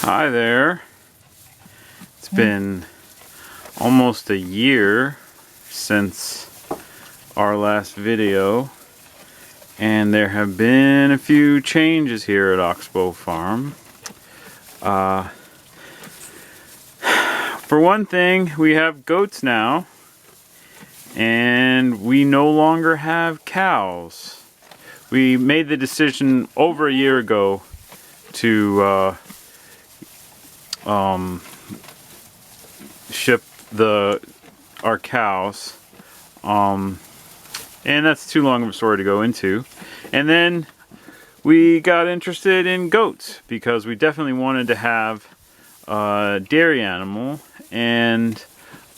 Hi there. It's been almost a year since our last video, and there have been a few changes here at Oxbow Farm. For one thing, we have goats now, and we no longer have cows. We made the decision over a year ago to ship our cows, and that's too long of a story to go into. And then we got interested in goats because we definitely wanted to have a dairy animal, and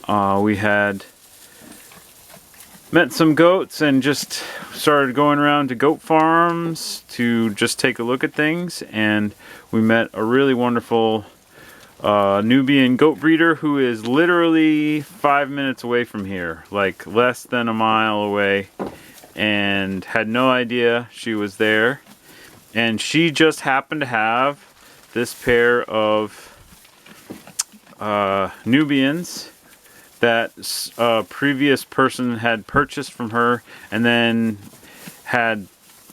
we had met some goats and just started going around to goat farms to just take a look at things, and we met a really wonderful Nubian goat breeder who is literally 5 minutes away from here, like less than a mile away, and had no idea she was there. And she just happened to have this pair of Nubians that a previous person had purchased from her, and then had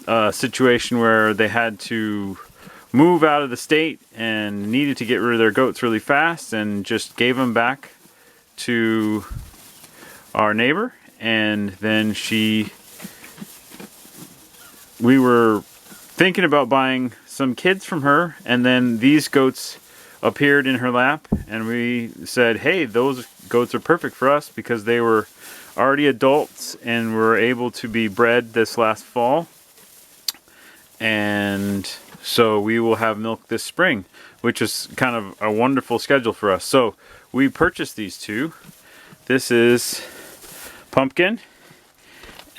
a situation where they had to move out of the state and needed to get rid of their goats really fast, and just gave them back to our neighbor. And then we were thinking about buying some kids from her, and then these goats appeared in her lap, and we said, hey, those goats are perfect for us because they were already adults and were able to be bred this last fall, and so we will have milk this spring, which is kind of a wonderful schedule for us. So we purchased these two. This is Pumpkin,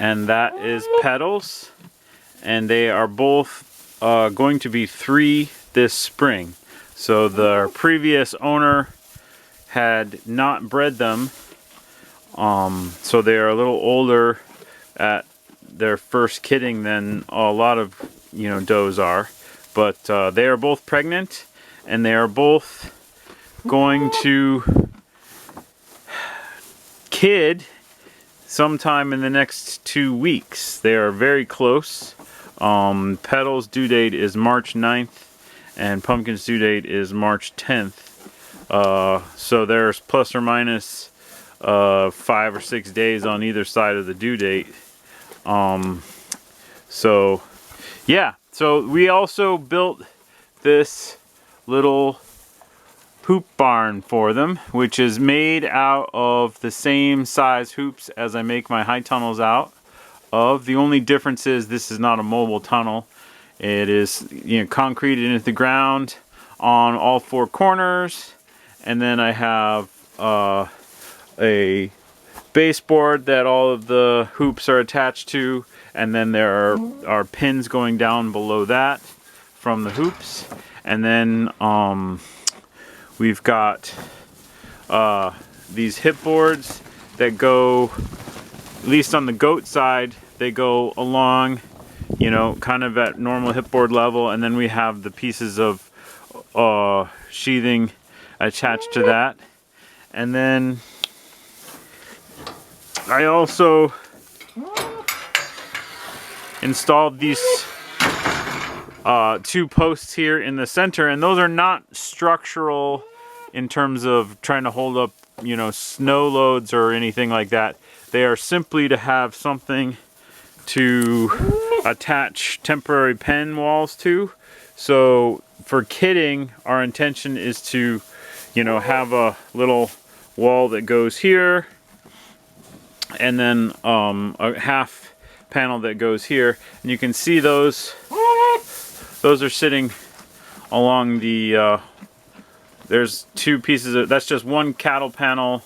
and that is Petals, and they are both going to be 3 this spring. So the previous owner had not bred them, so they are a little older at their first kidding than a lot of does are, but they are both pregnant, and they are both going to kid sometime in the next 2 weeks. They are very close. Petals' due date is March 9th, and Pumpkin's due date is March 10th. So there's plus or minus 5 or 6 days on either side of the due date. So yeah, so we also built this little hoop barn for them, which is made out of the same size hoops as I make my high tunnels out of. The only difference is this is not a mobile tunnel. It is concreted into the ground on all 4 corners, and then I have a baseboard that all of the hoops are attached to, and then there are pins going down below that from the hoops. And then we've got these hip boards that go, at least on the goat side, they go along kind of at normal hip board level, and then we have the pieces of sheathing attached to that. And then I also installed these 2 posts here in the center, and those are not structural in terms of trying to hold up snow loads or anything like that. They are simply to have something to attach temporary pen walls to. So for kidding, our intention is to have a little wall that goes here, and then a half panel that goes here, and you can see those are sitting along the there's 2 pieces of, that's just one cattle panel,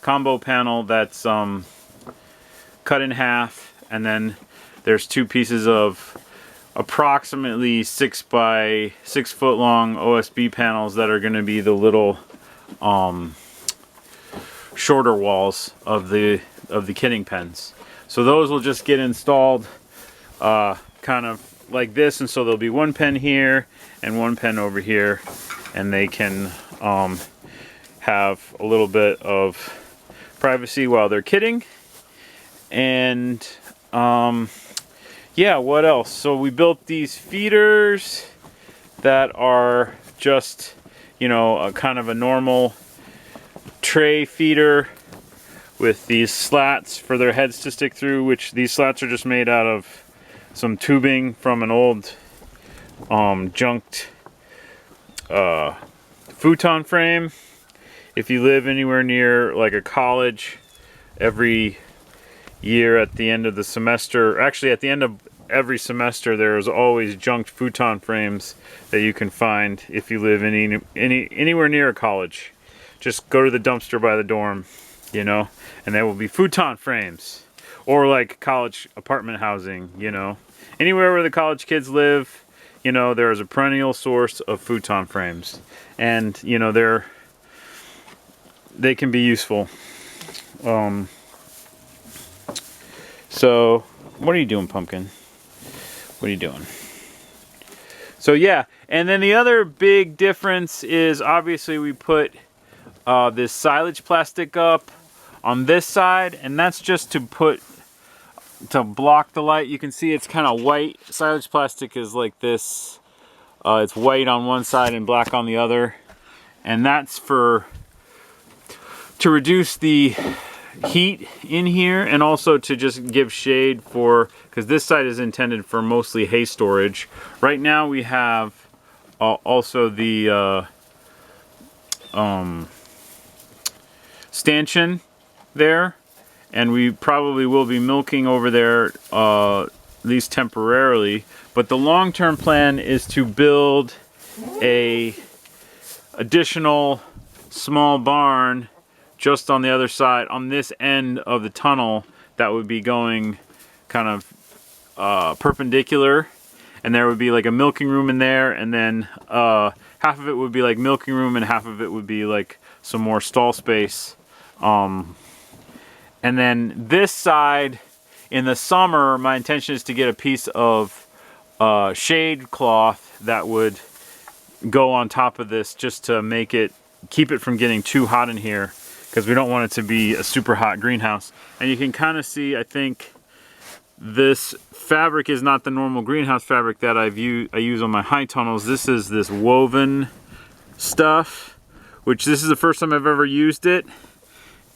combo panel that's cut in half, and then there's 2 pieces of approximately 6 by 6 foot long OSB panels that are going to be the little shorter walls of the kidding pens. So those will just get installed kind of like this, and so there'll be 1 pen here and 1 pen over here, and they can have a little bit of privacy while they're kidding. And yeah, what else? So we built these feeders that are just, you know, a kind of a normal tray feeder with these slats for their heads to stick through, which these slats are just made out of some tubing from an old junked futon frame. If you live anywhere near like a college, every year at the end of the semester, actually at the end of every semester, there's always junked futon frames that you can find if you live anywhere near a college. Just go to the dumpster by the dorm, you know, and there will be futon frames. Or like college apartment housing, you know. Anywhere where the college kids live, you know, there is a perennial source of futon frames. And, you know, they can be useful. So, what are you doing, Pumpkin? What are you doing? So yeah, and then the other big difference is obviously we put this silage plastic up on this side, and that's just to block the light. You can see it's kind of white. Silage plastic is like this. It's white on one side and black on the other, and that's to reduce the heat in here, and also to just give shade because this side is intended for mostly hay storage. Right now we have also the stanchion there, and we probably will be milking over there at least temporarily, but the long-term plan is to build a additional small barn just on the other side, on this end of the tunnel, that would be going kind of perpendicular, and there would be like a milking room in there, and then half of it would be like milking room and half of it would be like some more stall space. And then this side, in the summer, my intention is to get a piece of shade cloth that would go on top of this, just to keep it from getting too hot in here, because we don't want it to be a super hot greenhouse. And you can kind of see, I think this fabric is not the normal greenhouse fabric that I use on my high tunnels. This is this woven stuff, which this is the first time I've ever used it,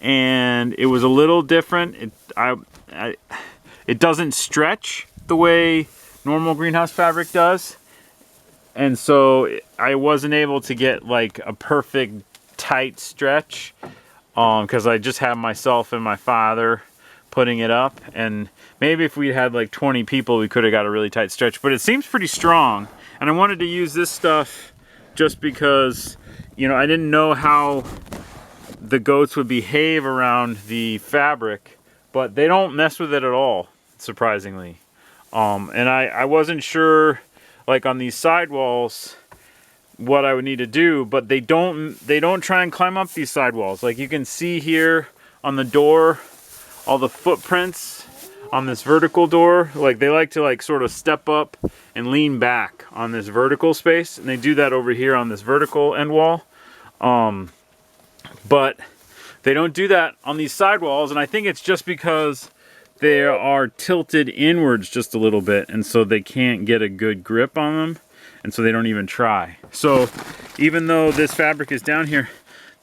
and it was a little different. It doesn't stretch the way normal greenhouse fabric does, and so I wasn't able to get like a perfect tight stretch, because I just had myself and my father putting it up, and maybe if we had like 20 people we could have got a really tight stretch, but it seems pretty strong. And I wanted to use this stuff just because, you know, I didn't know how the goats would behave around the fabric, but they don't mess with it at all, surprisingly. And I wasn't sure, like on these sidewalls, what I would need to do, but they don't try and climb up these sidewalls. Like you can see here on the door, all the footprints on this vertical door. Like they like to like sort of step up and lean back on this vertical space, and they do that over here on this vertical end wall. But they don't do that on these sidewalls, and I think it's just because they are tilted inwards just a little bit, and so they can't get a good grip on them. And so they don't even try. So even though this fabric is down here,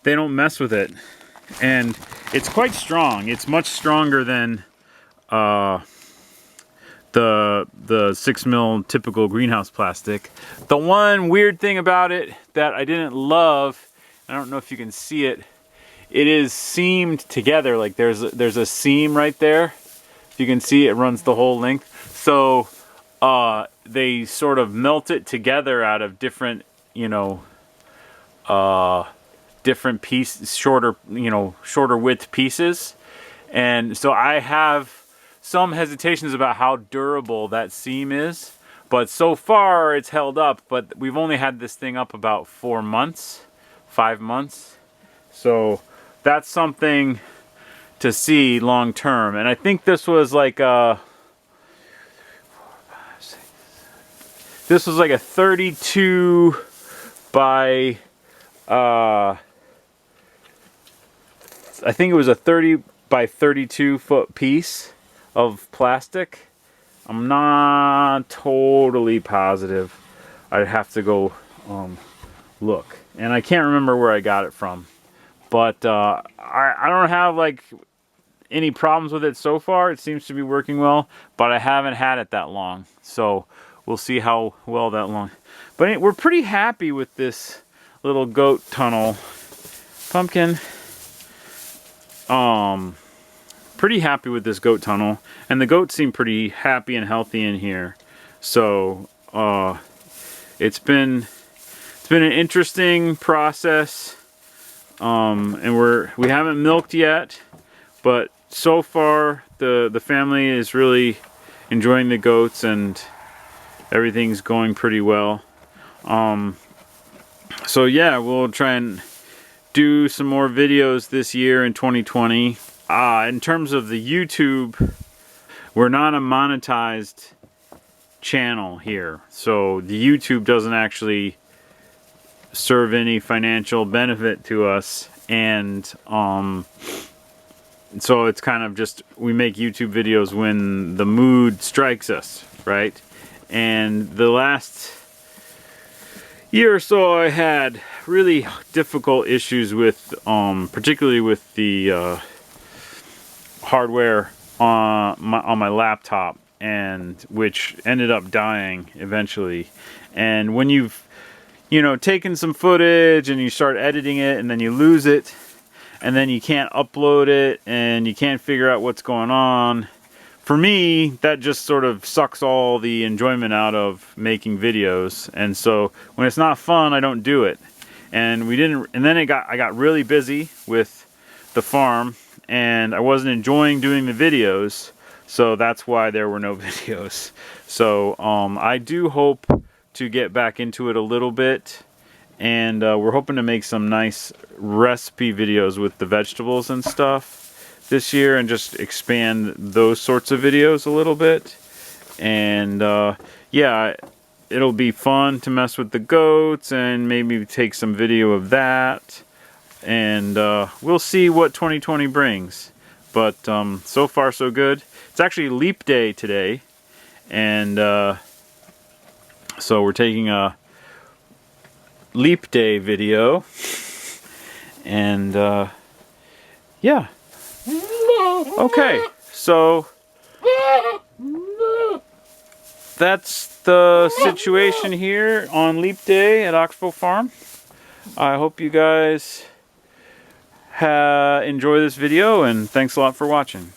they don't mess with it. And it's quite strong. It's much stronger than the 6mm typical greenhouse plastic. The one weird thing about it that I didn't love, I don't know if you can see it, it is seamed together. Like there's a seam right there. If you can see, it runs the whole length. So they sort of melt it together out of different, you know, different pieces, shorter width pieces. And so I have some hesitations about how durable that seam is, but so far it's held up. But we've only had this thing up about 5 months. So that's something to see long term. And I think this was like a 32 by I think it was a 30 by 32 foot piece of plastic. I'm not totally positive. I'd have to go look, and I can't remember where I got it from, but I don't have like any problems with it so far. It seems to be working well, but I haven't had it that long, so we'll see how well that long. But we're pretty happy with this little goat tunnel. Pumpkin. Pretty happy with this goat tunnel, and the goats seem pretty happy and healthy in here. So it's been an interesting process, and we haven't milked yet, but so far the family is really enjoying the goats and everything's going pretty well. So yeah, we'll try and do some more videos this year in 2020. In terms of the YouTube, we're not a monetized channel here, so the YouTube doesn't actually serve any financial benefit to us, and so it's kind of just, we make YouTube videos when the mood strikes us, right? And the last year or so I had really difficult issues with particularly with the hardware on my laptop, and which ended up dying eventually. And when you've taken some footage and you start editing it and then you lose it, and then you can't upload it and you can't figure out what's going on, for me that just sort of sucks all the enjoyment out of making videos. And so when it's not fun, I don't do it. And then I got really busy with the farm, and I wasn't enjoying doing the videos, so that's why there were no videos. So I do hope to get back into it a little bit, and we're hoping to make some nice recipe videos with the vegetables and stuff this year, and just expand those sorts of videos a little bit. And yeah, it'll be fun to mess with the goats and maybe take some video of that. And we'll see what 2020 brings. But so far so good. It's actually Leap Day today, and so we're taking a Leap Day video, and yeah. Okay, so that's the situation here on Leap Day at Oxbow Farm. I hope you guys enjoy this video, and thanks a lot for watching.